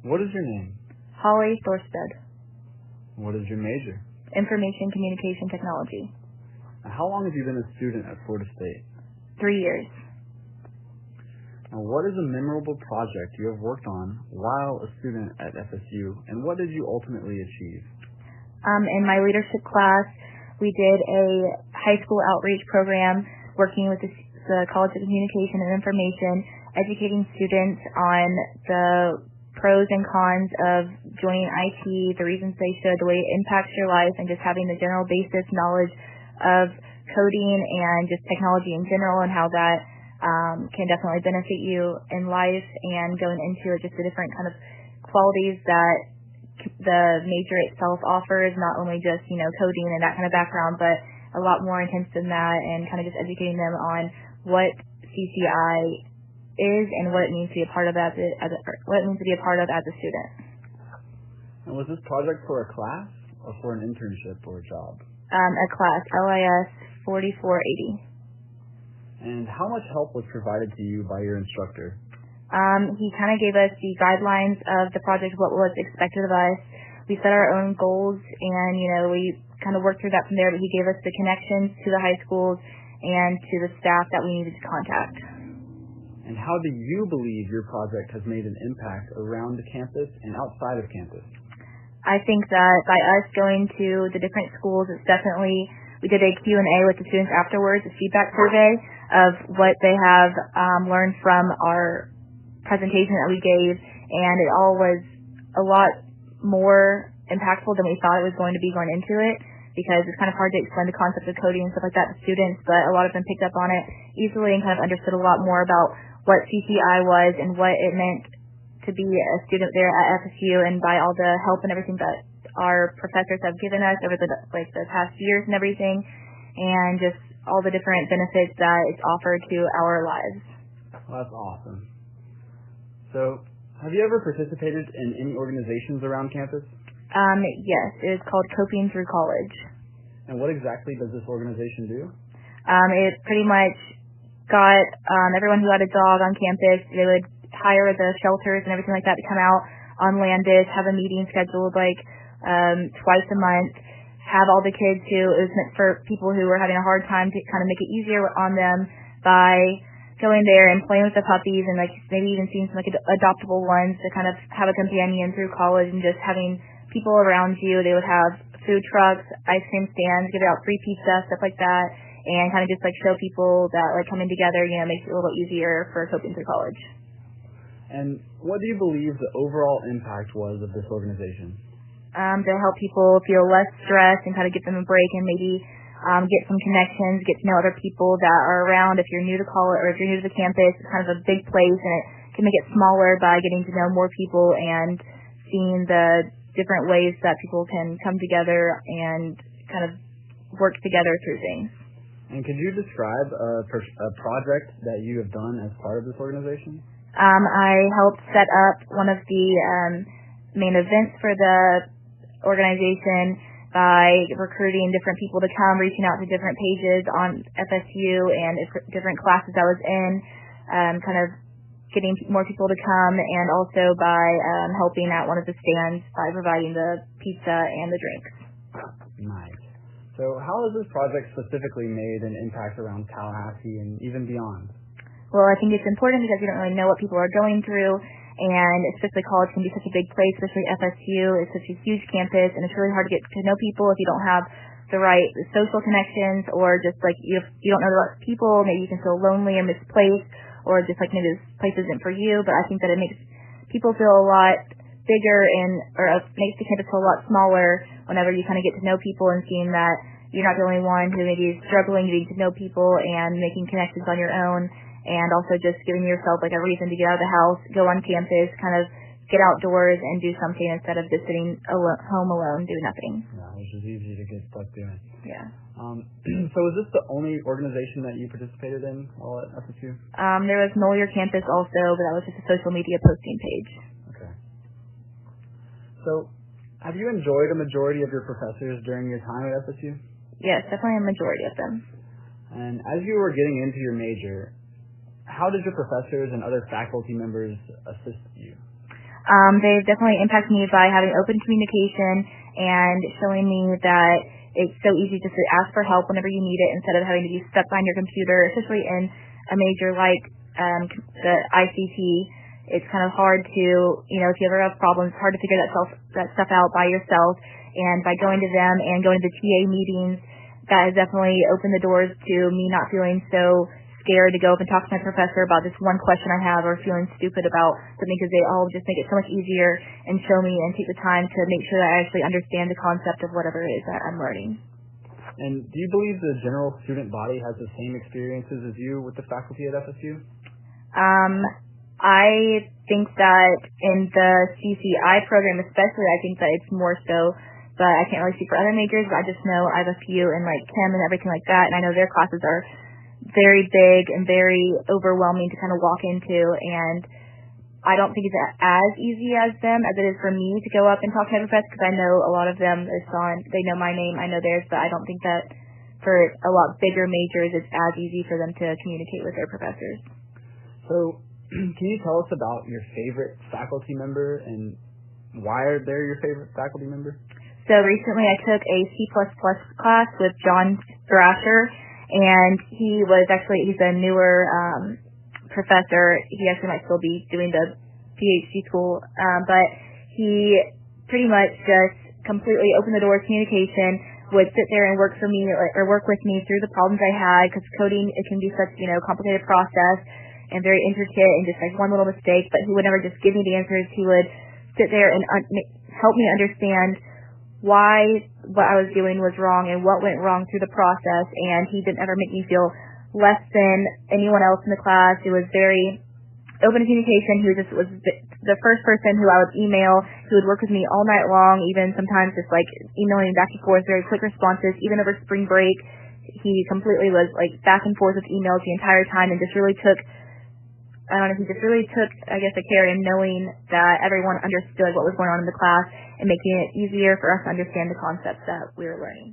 What is your name? Holly Thorsted. What is your major? Information Communication Technology. How long have you been a student at Florida State? 3 years. Now, what is a memorable project you have worked on while a student at FSU, and what did you ultimately achieve? In my leadership class, we did a high school outreach program working with the College of Communication and Information, educating students on the pros and cons of joining IT, the reasons they should, the way it impacts your life, and just having the general basis knowledge of coding and just technology in general and how that can definitely benefit you in life, and going into it, just the different kind of qualities that the major itself offers, not only just, coding and that kind of background, but a lot more intense than that, and kind of just educating them on what CCI is and what it means to be a part of as a student. And was this project for a class or for an internship or a job? A class, LIS 4480. And how much help was provided to you by your instructor? He kind of gave us the guidelines of the project, what was expected of us. We set our own goals, and, we kind of worked through that from there, but he gave us the connections to the high schools and to the staff that we needed to contact. And how do you believe your project has made an impact around the campus and outside of campus? I think that by us going to the different schools, it's definitely, we did a Q&A with the students afterwards, a feedback survey of what they have learned from our presentation that we gave, and it all was a lot more impactful than we thought it was going to be going into it, because it's kind of hard to explain the concepts of coding and stuff like that to students, but a lot of them picked up on it easily and kind of understood a lot more about what CCI was and what it meant to be a student there at FSU, and by all the help and everything that our professors have given us over the past years and everything, and just all the different benefits that it's offered to our lives. Well, that's awesome. So, have you ever participated in any organizations around campus? Yes, it is called Coping Through College. And what exactly does this organization do? It pretty much got everyone who had a dog on campus, they would hire the shelters and everything like that to come out on Landis, have a meeting scheduled twice a month, have all the kids it was meant for people who were having a hard time to kind of make it easier on them by going there and playing with the puppies, and maybe even seeing some adoptable ones to kind of have a companion through college, and just having people around you. They would have food trucks, ice cream stands, give out free pizza, stuff like that, and kind of just show people that coming together, makes it a little easier for coping through college. And what do you believe the overall impact was of this organization? To help people feel less stressed and kind of give them a break, and maybe get some connections, get to know other people that are around. If you're new to college or if you're new to the campus, it's kind of a big place, and it can make it smaller by getting to know more people and seeing the different ways that people can come together and kind of work together through things. And could you describe a project that you have done as part of this organization? I helped set up one of the main events for the organization by recruiting different people to come, reaching out to different pages on FSU and different classes I was in, kind of getting more people to come, and also by helping at one of the stands by providing the pizza and the drinks. Nice. So how has this project specifically made an impact around Tallahassee and even beyond? Well, I think it's important because you don't really know what people are going through, and especially college can be such a big place, especially FSU. It's such a huge campus, and it's really hard to get to know people if you don't have the right social connections, or just you don't know the right people. Maybe you can feel lonely or misplaced, or just maybe this place isn't for you. But I think that it makes people feel a lot bigger, or makes the campus feel a lot smaller whenever you kind of get to know people and seeing that you're not the only one who maybe is struggling getting to know people and making connections on your own. And also just giving yourself a reason to get out of the house, go on campus, kind of get outdoors and do something instead of just sitting home alone doing nothing. Yeah, which is easy to get stuck doing. Yeah. So is this the only organization that you participated in while at FSU? There was Know Your Campus also, but that was just a social media posting page. Okay. So have you enjoyed a majority of your professors during your time at FSU? Yes, definitely a majority of them. And as you were getting into your major, how did your professors and other faculty members assist you? They've definitely impacted me by having open communication and showing me that it's so easy just to ask for help whenever you need it instead of having to be stuck behind your computer, especially in a major like the ICT. It's kind of hard to, if you ever have problems, it's hard to figure that stuff out by yourself. And by going to them and going to the TA meetings, that has definitely opened the doors to me not feeling so scared to go up and talk to my professor about this one question I have or feeling stupid about something, because they all just make it so much easier and show me and take the time to make sure that I actually understand the concept of whatever it is that I'm learning. And do you believe the general student body has the same experiences as you with the faculty at FSU? I think that in the CCI program especially, I think that it's more so, but I can't really speak for other majors, but I just know I have a few in like chem and everything like that, and I know their classes are very big and very overwhelming to kind of walk into, and I don't think it's as easy as them as it is for me to go up and talk to my professor, because I know a lot of them they know my name, I know theirs, but I don't think that for a lot bigger majors it's as easy for them to communicate with their professors. So, can you tell us about your favorite faculty member and why are they your favorite faculty member? So recently I took a C++ class with John Thrasher, and he's a newer professor. He actually might still be doing the PhD school, but he pretty much just completely opened the door of communication, would sit there and work with me through the problems I had, because coding, it can be such, complicated process and very intricate and just like one little mistake, but he would never just give me the answers. He would sit there and help me understand why what I was doing was wrong and what went wrong through the process, and he didn't ever make me feel less than anyone else in the class. He was very open to communication. He was the first person who I would email. He would work with me all night long, even sometimes just like emailing back and forth, very quick responses. Even over spring break, he completely was like back and forth with emails the entire time, and just really took a care in knowing that everyone understood what was going on in the class and making it easier for us to understand the concepts that we were learning.